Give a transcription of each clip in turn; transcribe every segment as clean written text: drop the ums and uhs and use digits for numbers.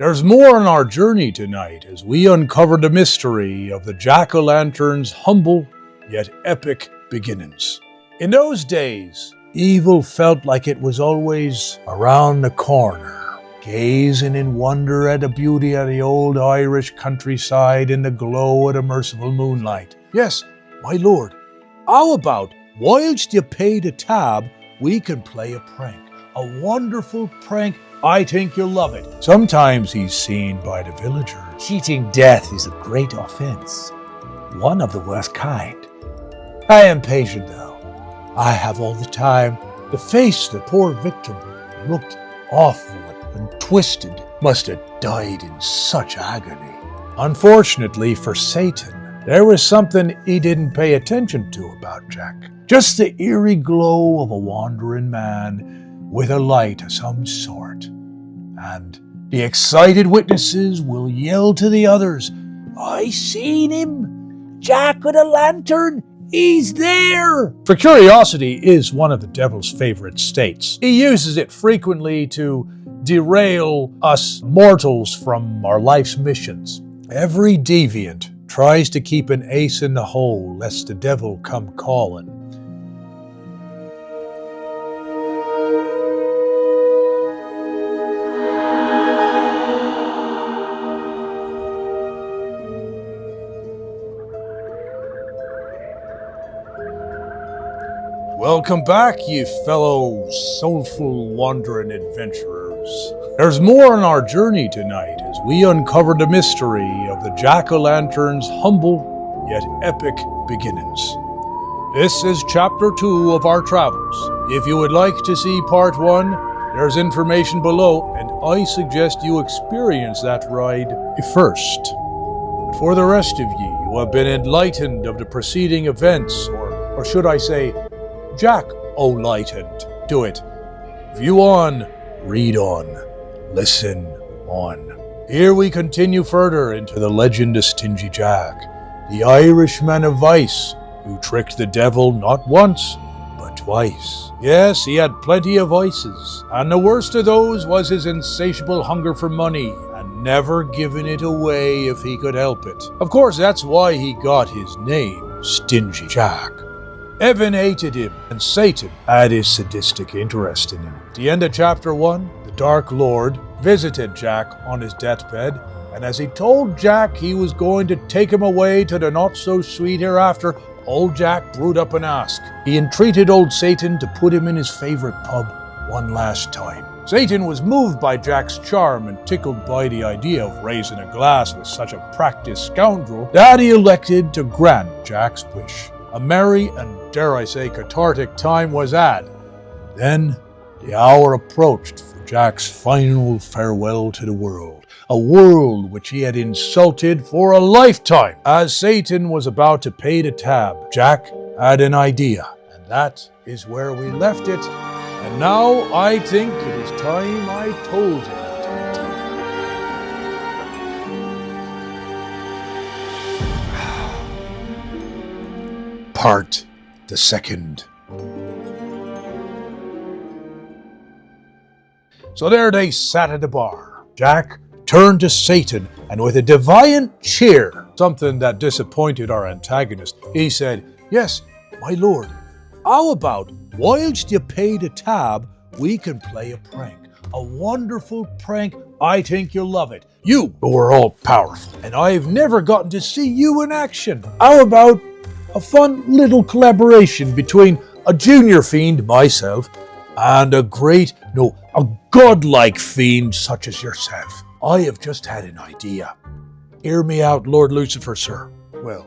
There's more on our journey tonight as we uncover the mystery of the jack-o'-lantern's humble yet epic beginnings. In those days, evil felt like it was always around the corner, gazing in wonder at the beauty of the old Irish countryside in the glow of the merciful moonlight. Yes, my lord, how about, whilst you pay the tab, we can play a prank. A wonderful prank. I think you'll love it. Sometimes he's seen by the villagers. Cheating death is a great offense, one of the worst kind. I am patient though. I have all the time. The face of the poor victim looked awful and twisted. Must have died in such agony. Unfortunately for Satan, there was something he didn't pay attention to about Jack. Just the eerie glow of a wandering man with a light of some sort. And the excited witnesses will yell to the others, "I seen him! Jack with a lantern! He's there!" For curiosity is one of the devil's favorite states. He uses it frequently to derail us mortals from our life's missions. Every deviant tries to keep an ace in the hole lest the devil come calling. Welcome back, you fellow soulful wandering adventurers. There's more on our journey tonight as we uncover the mystery of the jack-o'-lantern's humble yet epic beginnings. This is Chapter 2 of our travels. If you would like to see Part 1, there's information below, and I suggest you experience that ride first. But for the rest of you who have been enlightened of the preceding events, or should I say, Jack-o'-lightened. Do it. View on, read on, listen on. Here we continue further into the legend of Stingy Jack, the Irishman of vice who tricked the devil not once, but twice. Yes, he had plenty of vices, and the worst of those was his insatiable hunger for money, and never giving it away if he could help it. Of course, that's why he got his name, Stingy Jack. Evan hated him, and Satan had his sadistic interest in him. At the end of Chapter 1, the Dark Lord visited Jack on his deathbed, and as he told Jack he was going to take him away to the not-so-sweet hereafter, old Jack brewed up an ask. He entreated old Satan to put him in his favorite pub one last time. Satan was moved by Jack's charm and tickled by the idea of raising a glass with such a practiced scoundrel that he elected to grant Jack's wish. A merry and, dare I say, cathartic time was had. Then the hour approached for Jack's final farewell to the world, a world which he had insulted for a lifetime. As Satan was about to pay the tab, Jack had an idea, and that is where we left it. And now I think it is time I told it. Part the second. So there they sat at the bar. Jack turned to Satan, and with a defiant cheer, something that disappointed our antagonist, he said, "Yes, my lord, how about, whilst you pay the tab, we can play a prank. A wonderful prank. I think you'll love it. You are all powerful, and I've never gotten to see you in action. How about a fun little collaboration between a junior fiend, myself, and a godlike fiend such as yourself? I have just had an idea. Hear me out, Lord Lucifer, sir." Well,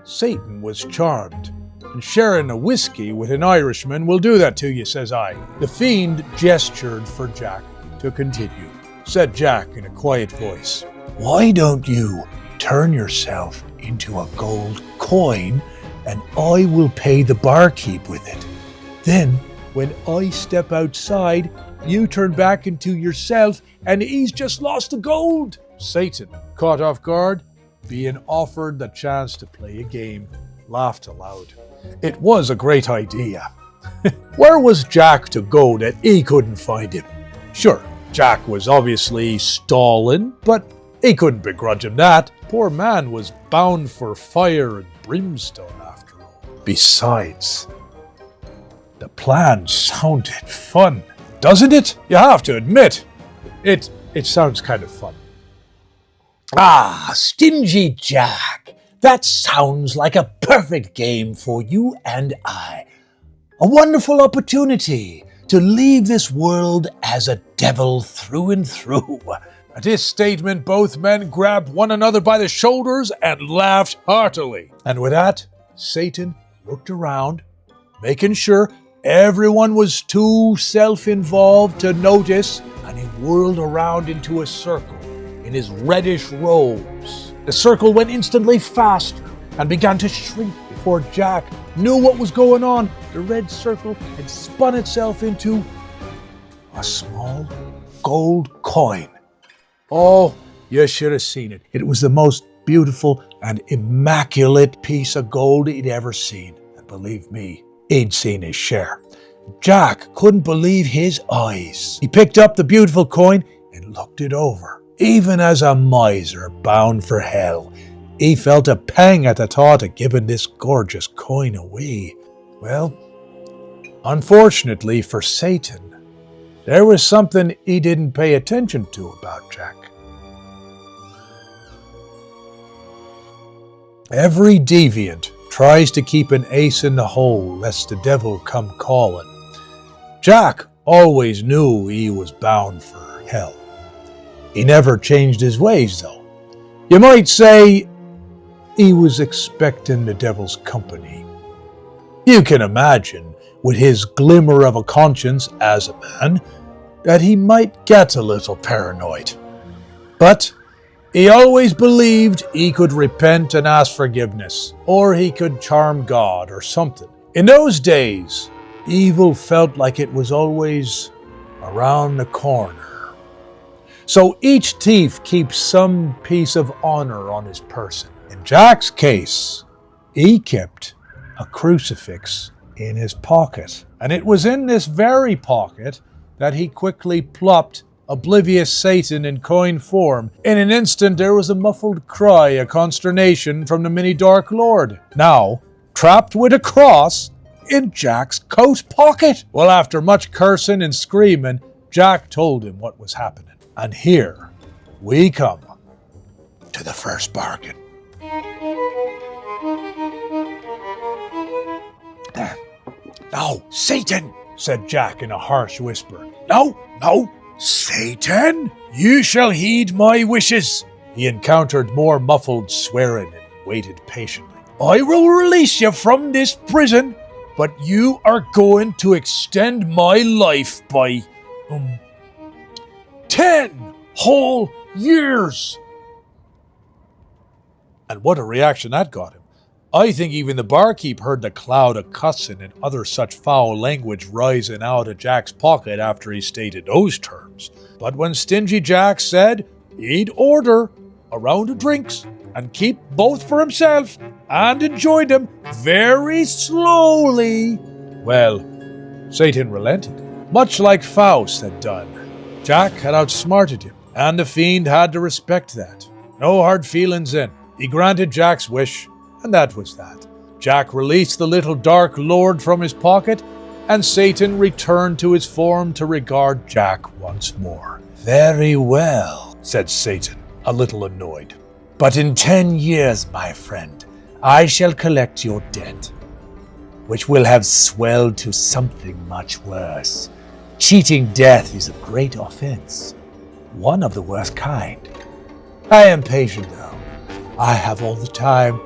Satan was charmed, and sharing a whiskey with an Irishman will do that to you, says I. The fiend gestured for Jack to continue. Said Jack in a quiet voice, "Why don't you turn yourself into a gold coin, and I will pay the barkeep with it. Then, when I step outside, you turn back into yourself, and he's just lost the gold." Satan, caught off guard, being offered the chance to play a game, laughed aloud. It was a great idea. Where was Jack to go that he couldn't find him? Sure, Jack was obviously stalling, but he couldn't begrudge him that. Poor man was bound for fire and brimstone after all. Besides, the plan sounded fun, doesn't it? You have to admit, it sounds kind of fun. Ah, Stingy Jack. That sounds like a perfect game for you and I. A wonderful opportunity to leave this world as a devil through and through. At this statement, both men grabbed one another by the shoulders and laughed heartily. And with that, Satan looked around, making sure everyone was too self-involved to notice, and he whirled around into a circle in his reddish robes. The circle went instantly faster and began to shrink before Jack knew what was going on. The red circle had spun itself into a small gold coin. Oh, you should have seen it. It was the most beautiful and immaculate piece of gold he'd ever seen. And believe me, he'd seen his share. Jack couldn't believe his eyes. He picked up the beautiful coin and looked it over. Even as a miser bound for hell, he felt a pang at the thought of giving this gorgeous coin away. Well, unfortunately for Satan, there was something he didn't pay attention to about Jack. Every deviant tries to keep an ace in the hole lest the devil come calling. Jack always knew he was bound for hell. He never changed his ways, though. You might say he was expecting the devil's company. You can imagine, with his glimmer of a conscience as a man, that he might get a little paranoid. But he always believed he could repent and ask forgiveness, or he could charm God or something. In those days, evil felt like it was always around the corner. So each thief keeps some piece of honor on his person. In Jack's case, he kept a crucifix in his pocket. And it was in this very pocket that he quickly plopped oblivious Satan in coin form. In an instant there was a muffled cry of consternation from the mini Dark Lord, now trapped with a cross in Jack's coat pocket. Well, after much cursing and screaming, Jack told him what was happening. And here we come to the first bargain. "No, Satan," said Jack in a harsh whisper. "No, Satan, you shall heed my wishes." He encountered more muffled swearing and waited patiently. "I will release you from this prison, but you are going to extend my life by 10 whole years. And what a reaction that got him. I think even the barkeep heard the cloud of cussing and other such foul language rising out of Jack's pocket after he stated those terms. But when Stingy Jack said he'd order a round of drinks and keep both for himself and enjoy them very slowly, well, Satan relented, much like Faust had done. Jack had outsmarted him, and the fiend had to respect that. No hard feelings in. He granted Jack's wish, and that was that. Jack released the little Dark Lord from his pocket, and Satan returned to his form to regard Jack once more. "Very well," said Satan, a little annoyed. "But in 10 years, my friend, I shall collect your debt, which will have swelled to something much worse. Cheating death is a great offense, one of the worst kind. I am patient, though. I have all the time.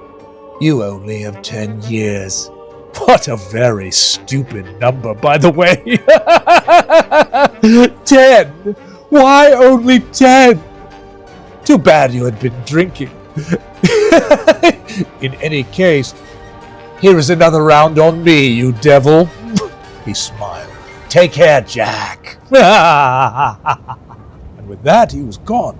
You only have 10 years. What a very stupid number, by the way. 10? Why only 10? Too bad you had been drinking. In any case, here is another round on me, you devil." He smiled. "Take care, Jack." And with that, he was gone,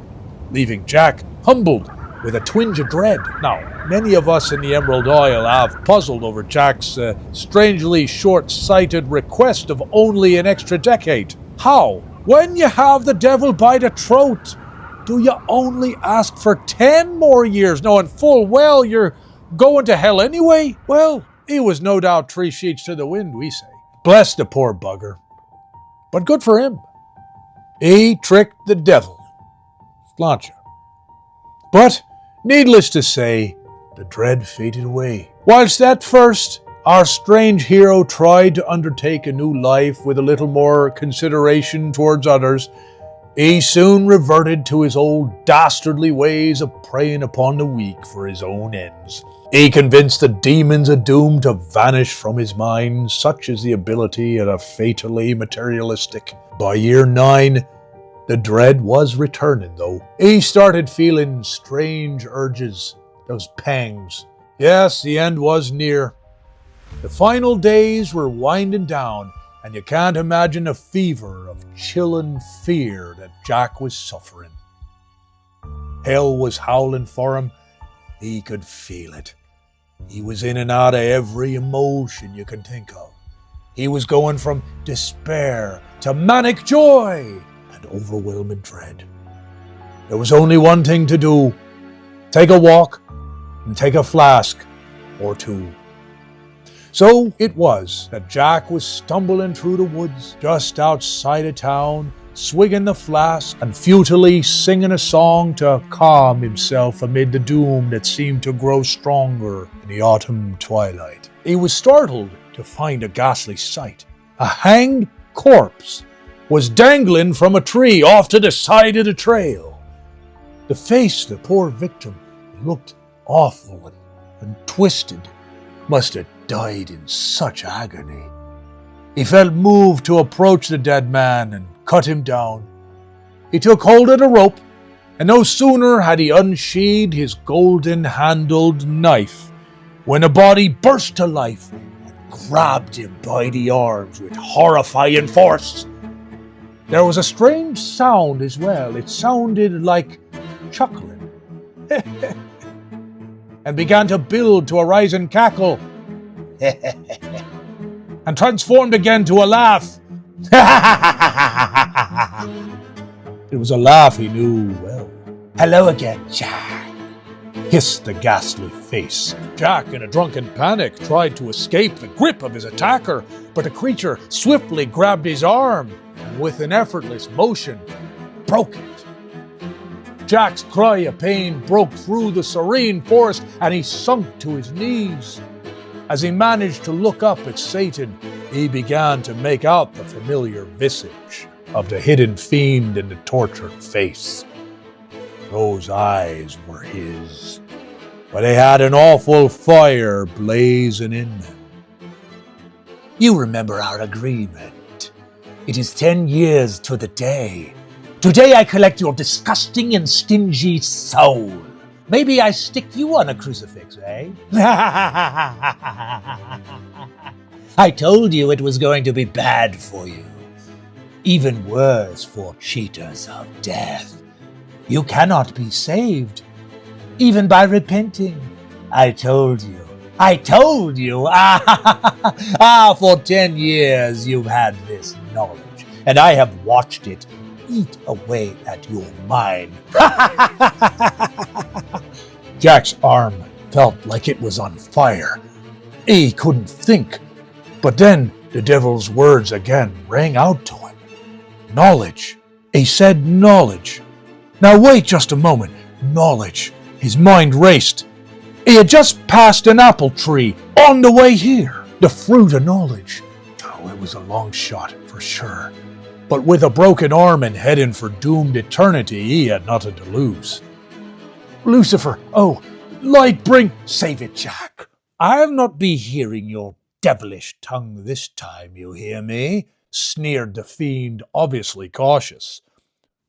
leaving Jack humbled with a twinge of dread. Now, many of us in the Emerald Isle have puzzled over Jack's strangely short-sighted request of only an extra decade. How When you have the devil by the throat, do you only ask for 10 more years, knowing full well you're going to hell anyway? Well, he was no doubt 3 sheets to the wind, we say. Bless the poor bugger. But good for him. He tricked the devil. Sláinte. But, needless to say, the dread faded away. Whilst at first, our strange hero tried to undertake a new life with a little more consideration towards others, he soon reverted to his old dastardly ways of preying upon the weak for his own ends. He convinced the demons of doom to vanish from his mind, such is the ability of the fatally materialistic. By year 9, the dread was returning, though. He started feeling strange urges, those pangs. Yes, the end was near. The final days were winding down, and you can't imagine the fever of chilling fear that Jack was suffering. Hell was howling for him. He could feel it. He was in and out of every emotion you can think of. He was going from despair to manic joy and overwhelming dread. There was only one thing to do. Take a walk and take a flask or two. So it was that Jack was stumbling through the woods just outside of town, swigging the flask and futilely singing a song to calm himself amid the doom that seemed to grow stronger in the autumn twilight. He was startled to find a ghastly sight. A hanged corpse was dangling from a tree off to the side of the trail. The face of the poor victim looked awful and twisted. Must have died in such agony. He felt moved to approach the dead man and cut him down. He took hold of the rope, and no sooner had he unsheathed his golden-handled knife when the body burst to life and grabbed him by the arms with horrifying force. There was a strange sound as well. It sounded like chuckling and began to build to a rising cackle and transformed again to a laugh. It was a laugh he knew well. "Hello again, Jack," hissed the ghastly face. Jack, in a drunken panic, tried to escape the grip of his attacker, but the creature swiftly grabbed his arm and with an effortless motion broke it. Jack's cry of pain broke through the serene forest and he sunk to his knees. As he managed to look up at Satan, he began to make out the familiar visage of the hidden fiend in the tortured face. Those eyes were his, but they had an awful fire blazing in them. "You remember our agreement. It is 10 years to the day. Today I collect your disgusting and stingy soul. Maybe I stick you on a crucifix, eh?" "I told you it was going to be bad for you. Even worse for cheaters of death. You cannot be saved, even by repenting. I told you. For 10 years you've had this knowledge, and I have watched it eat away at your mind." Jack's arm felt like it was on fire. He couldn't think. But then the devil's words again rang out to him. Knowledge. He said knowledge. Now wait just a moment. Knowledge. His mind raced. He had just passed an apple tree on the way here. The fruit of knowledge. Oh, it was a long shot, for sure. But with a broken arm and heading for doomed eternity, he had nothing to lose. "Lucifer, oh, light bring..." "Save it, Jack. I'll not be hearing your devilish tongue this time, you hear me?" sneered the fiend, obviously cautious.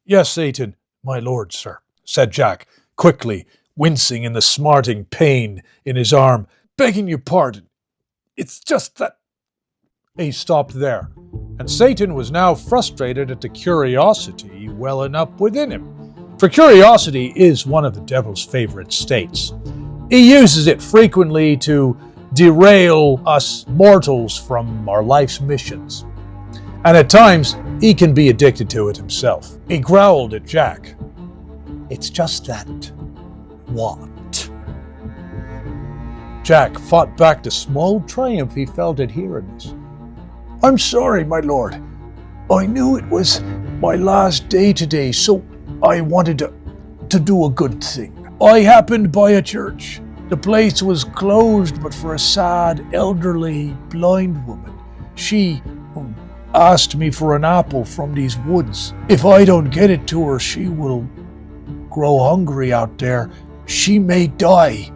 "Yes, Satan, my lord, sir," said Jack, quickly, wincing in the smarting pain in his arm. "Begging your pardon. It's just that..." He stopped there, and Satan was now frustrated at the curiosity welling up within him. For curiosity is one of the devil's favorite states. He uses it frequently to derail us mortals from our life's missions. And at times, he can be addicted to it himself. He growled at Jack. It's just that. What? Jack fought back the small triumph he felt at hearing this. I'm sorry, my lord. I knew it was my last day today, so I wanted to do a good thing. I happened by a church. The place was closed, but for a sad, elderly, blind woman. She asked me for an apple from these woods. If I don't get it to her, she will grow hungry out there. She may die.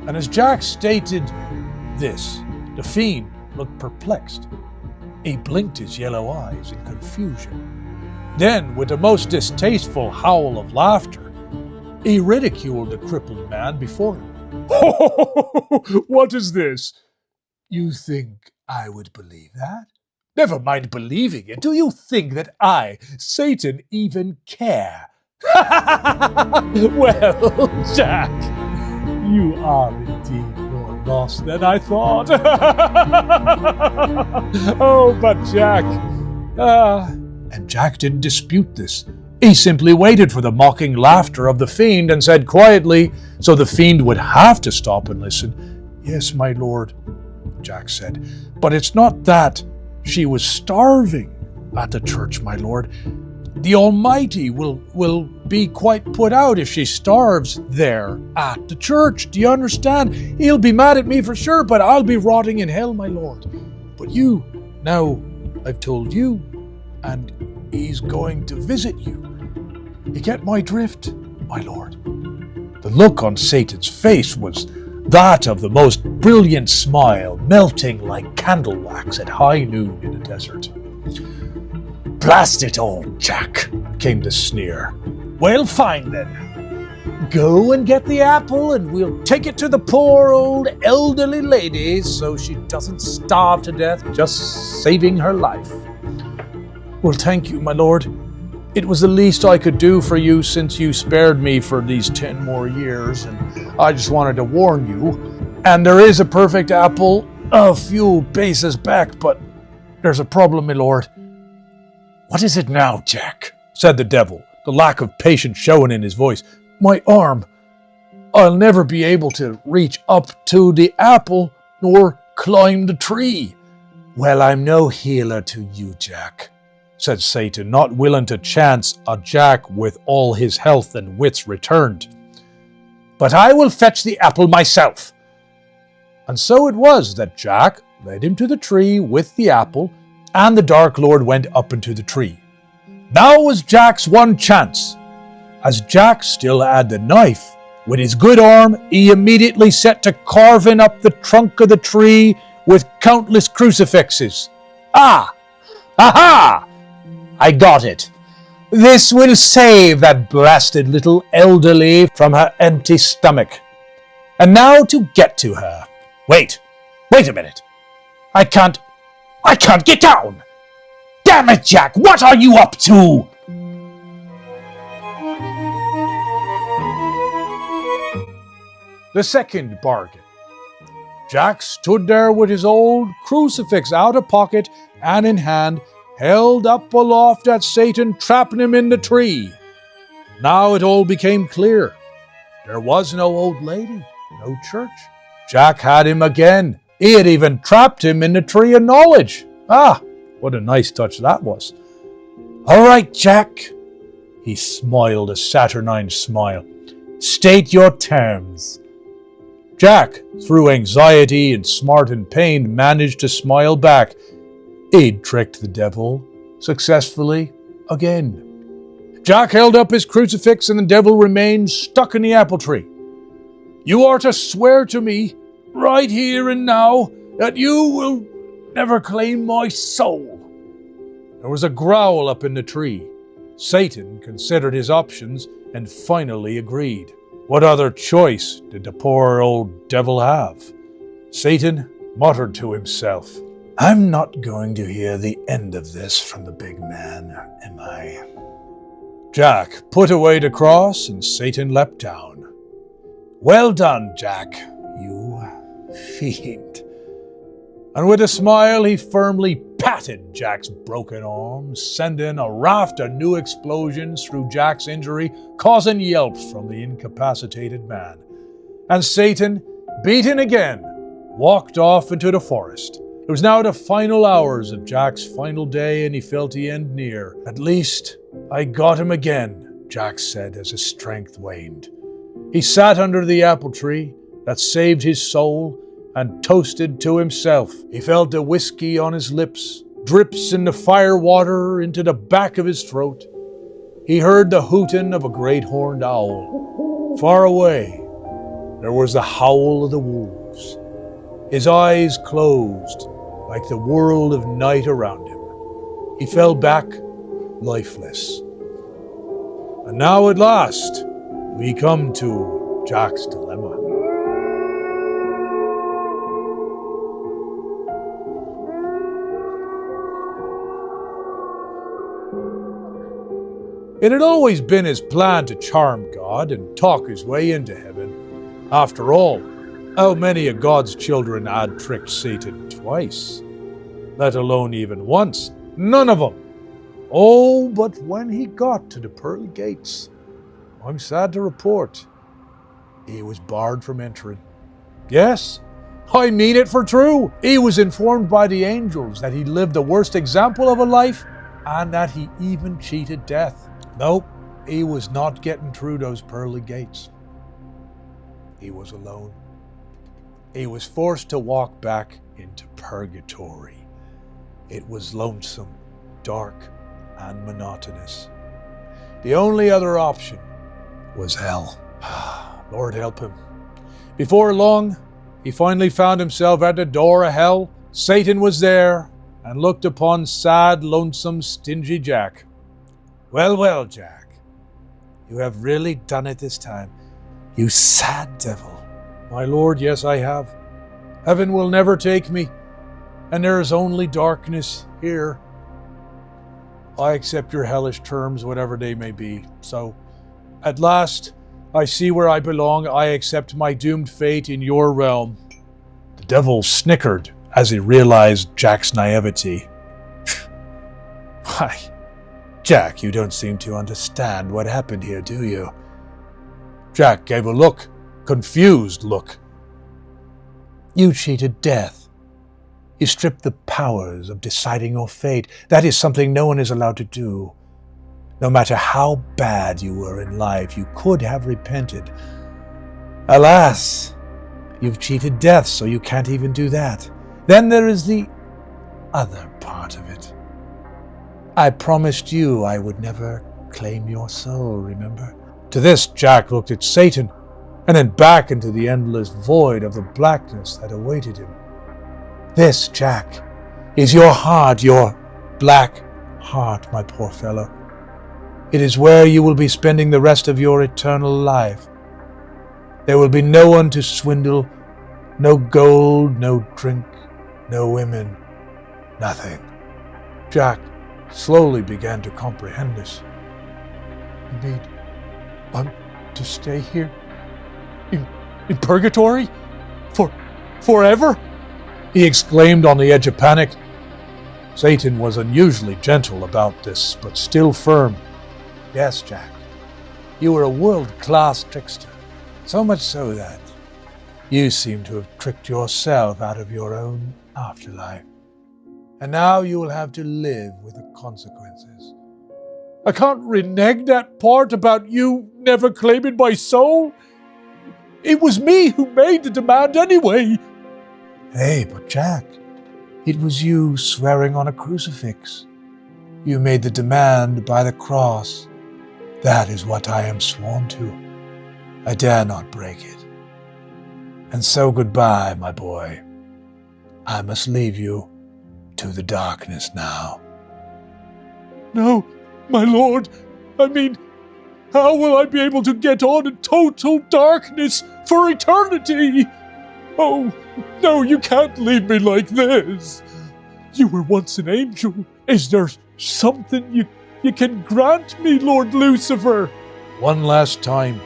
And as Jack stated this, the fiend looked perplexed. He blinked his yellow eyes in confusion. Then, with the most distasteful howl of laughter, he ridiculed the crippled man before him. What is this? You think I would believe that? Never mind believing it. Do you think that I, Satan, even care? Well, Jack, you are indeed more lost than I thought. Oh, but Jack... And Jack didn't dispute this. He simply waited for the mocking laughter of the fiend and said quietly, so the fiend would have to stop and listen, Yes, my lord, Jack said, but it's not that. She was starving at the church, my lord. The Almighty will be quite put out if she starves there at the church. Do you understand? He'll be mad at me for sure, but I'll be rotting in hell, my lord. But you, now I've told you, and he's going to visit you. You get my drift, my lord? The look on Satan's face was that of the most brilliant smile, melting like candle wax at high noon in a desert. Blast it all, Jack, came the sneer. Well, fine then. Go and get the apple and we'll take it to the poor old elderly lady so she doesn't starve to death, just saving her life. Well, thank you, my lord. It was the least I could do for you since you spared me for these 10 more years, and I just wanted to warn you. And there is a perfect apple a few paces back, but there's a problem, my lord. What is it now, Jack? Said the devil, the lack of patience showing in his voice. My arm. I'll never be able to reach up to the apple nor climb the tree. Well, I'm no healer to you, Jack, said Satan, not willing to chance a Jack with all his health and wits returned. But I will fetch the apple myself. And so it was that Jack led him to the tree with the apple, and the Dark Lord went up into the tree. Now was Jack's one chance. As Jack still had the knife, with his good arm he immediately set to carving up the trunk of the tree with countless crucifixes. Ah! Aha! I got it. This will save that blasted little elderly from her empty stomach. And now to get to her. Wait a minute. I can't get down! Damn it, Jack, what are you up to? The second bargain. Jack stood there with his old crucifix out of pocket and in hand, held up aloft at Satan, trapping him in the tree. Now it all became clear. There was no old lady, no church. Jack had him again. He had even trapped him in the tree of knowledge. Ah, what a nice touch that was. All right, Jack. He smiled a saturnine smile. State your terms. Jack, through anxiety and smart and pain, managed to smile back. He'd tricked the devil successfully again. Jack held up his crucifix and the devil remained stuck in the apple tree. You are to swear to me, right here and now, that you will never claim my soul. There was a growl up in the tree. Satan considered his options and finally agreed. What other choice did the poor old devil have? Satan muttered to himself, I'm not going to hear the end of this from the big man, am I? Jack put away the cross and Satan leapt down. Well done, Jack, you fiend. And with a smile he firmly patted batted Jack's broken arm, sending a raft of new explosions through Jack's injury, causing yelps from the incapacitated man. And Satan, beaten again, walked off into the forest. It was now the final hours of Jack's final day, and he felt the end near. "At least I got him again," Jack said as his strength waned. He sat under the apple tree that saved his soul and toasted to himself. He felt the whiskey on his lips, drips in the fire water into the back of his throat. He heard the hooting of a great horned owl. Far away, there was the howl of the wolves. His eyes closed like the world of night around him. He fell back lifeless. And now at last, we come to Jack's dilemma. It had always been his plan to charm God and talk his way into heaven. After all, how many of God's children had tricked Satan twice? Let alone even once. None of them. Oh, but when he got to the pearly gates, I'm sad to report, he was barred from entering. Yes, I mean it for true. He was informed by the angels that he lived the worst example of a life and that he even cheated death. Nope, he was not getting through those pearly gates. He was alone. He was forced to walk back into purgatory. It was lonesome, dark, and monotonous. The only other option was hell. Lord help him. Before long, he finally found himself at the door of hell. Satan was there and looked upon sad, lonesome, Stingy Jack. "Well, well, Jack, you have really done it this time, you sad devil." "My lord, yes, I have. Heaven will never take me, and there is only darkness here. I accept your hellish terms, whatever they may be. So, at last, I see where I belong. I accept my doomed fate in your realm." The devil snickered as he realized Jack's naivety. "Why, Jack, you don't seem to understand what happened here, do you?" Jack gave a confused look. "You cheated death. You stripped the powers of deciding your fate. That is something no one is allowed to do. No matter how bad you were in life, you could have repented. Alas, you've cheated death, so you can't even do that. Then there is the other part of it. I promised you I would never claim your soul, remember?" To this, Jack looked at Satan, and then back into the endless void of the blackness that awaited him. "This, Jack, is your heart, your black heart, my poor fellow. It is where you will be spending the rest of your eternal life. There will be no one to swindle, no gold, no drink, no women, nothing." Jack slowly began to comprehend this. "You mean I'm to stay here? In purgatory? Forever?" he exclaimed on the edge of panic. Satan was unusually gentle about this, but still firm. "Yes, Jack, you were a world-class trickster, so much so that you seem to have tricked yourself out of your own afterlife. And now you will have to live with the consequences." "I can't renege that part about you never claiming my soul. It was me who made the demand anyway." "Hey, but Jack, it was you swearing on a crucifix. You made the demand by the cross. That is what I am sworn to. I dare not break it. And so goodbye, my boy. I must leave you to the darkness now." "No, my lord. I mean, how will I be able to get on in total darkness for eternity? Oh, no, you can't leave me like this. You were once an angel. Is there something you can grant me, Lord Lucifer?" One last time,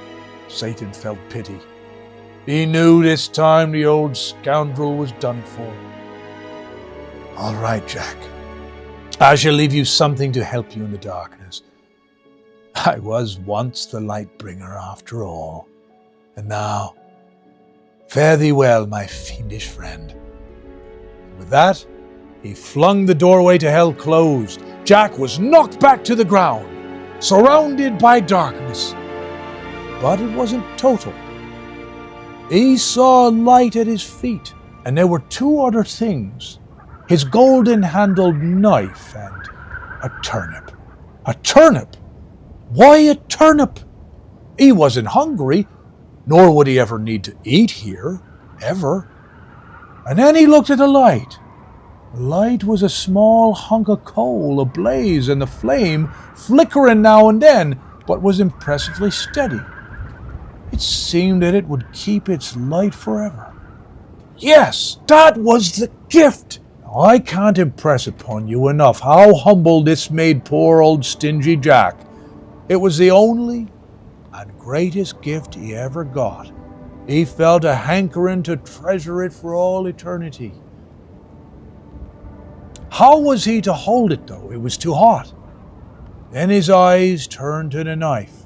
Satan felt pity. He knew this time the old scoundrel was done for. "All right, Jack. I shall leave you something to help you in the darkness. I was once the light bringer after all. And now, fare thee well, my fiendish friend. With that, he flung the doorway to hell closed. Jack was knocked back to the ground, surrounded by darkness. But it wasn't total. He saw a light at his feet, and there were two other things: his golden-handled knife and a turnip. A turnip? Why a turnip? He wasn't hungry, nor would he ever need to eat here, ever. And then he looked at the light. The light was a small hunk of coal ablaze, and the flame flickering now and then, but was impressively steady. It seemed that it would keep its light forever. Yes, that was the gift! Now, I can't impress upon you enough how humble this made poor old Stingy Jack. It was the only and greatest gift he ever got. He felt a hankering to treasure it for all eternity. How was he to hold it, though? It was too hot. Then his eyes turned to the knife,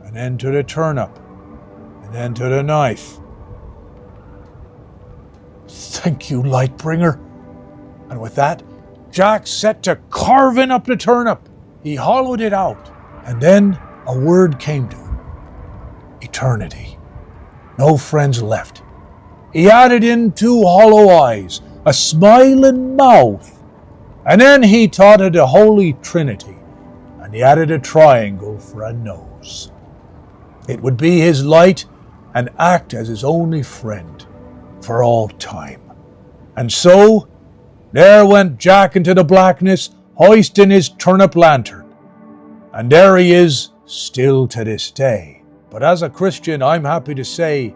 and then to the turnip, and then to the knife. Thank you, Lightbringer. And with that, Jack set to carving up the turnip. He hollowed it out, and then a word came to him. Eternity. No friends left. He added in two hollow eyes, a smiling mouth, and then he thought of the Holy Trinity, and he added a triangle for a nose. It would be his light and act as his only friend for all time. And so, there went Jack into the blackness, hoisting his turnip lantern. And there he is, still to this day. But as a Christian, I'm happy to say,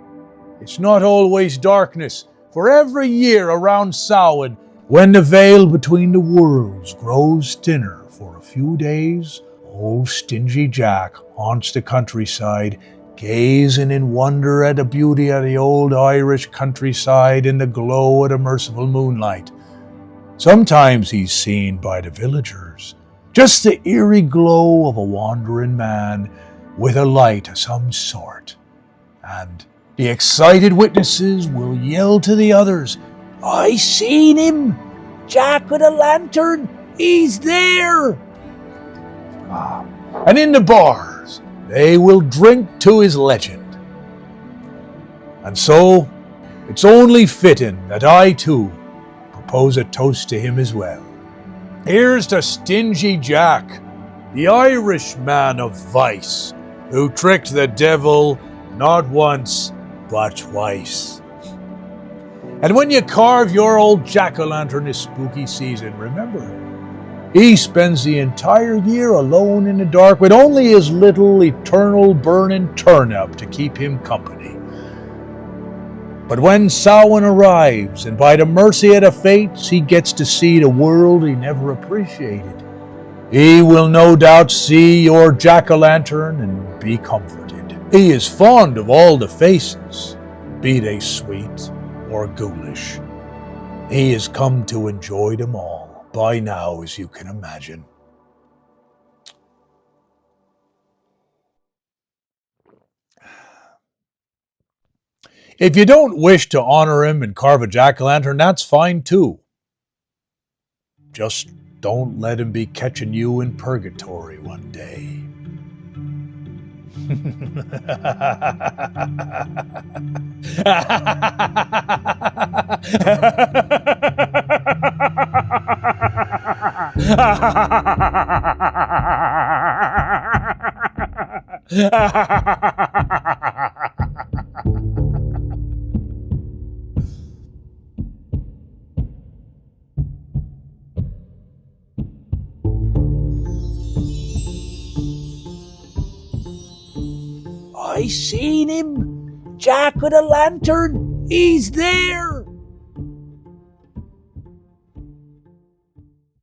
it's not always darkness, for every year around Samhain, when the veil between the worlds grows thinner for a few days, old Stingy Jack haunts the countryside, gazing in wonder at the beauty of the old Irish countryside in the glow of the merciful moonlight. Sometimes he's seen by the villagers, just the eerie glow of a wandering man with a light of some sort. And the excited witnesses will yell to the others, "I seen him! Jack with a lantern! He's there!" And in the bars, they will drink to his legend. And so, it's only fitting that I too propose a toast to him as well. Here's to Stingy Jack, the Irish man of vice, who tricked the devil not once, but twice. And when you carve your old jack-o'-lantern this spooky season, remember him. He spends the entire year alone in the dark with only his little eternal burning turnip to keep him company. But when Samhain arrives, and by the mercy of the fates, he gets to see the world he never appreciated, he will no doubt see your jack-o'-lantern and be comforted. He is fond of all the faces, be they sweet or ghoulish. He has come to enjoy them all by now, as you can imagine. If you don't wish to honor him and carve a jack-o'-lantern, that's fine too. Just don't let him be catching you in purgatory one day. I seen him! Jack with a lantern! He's there!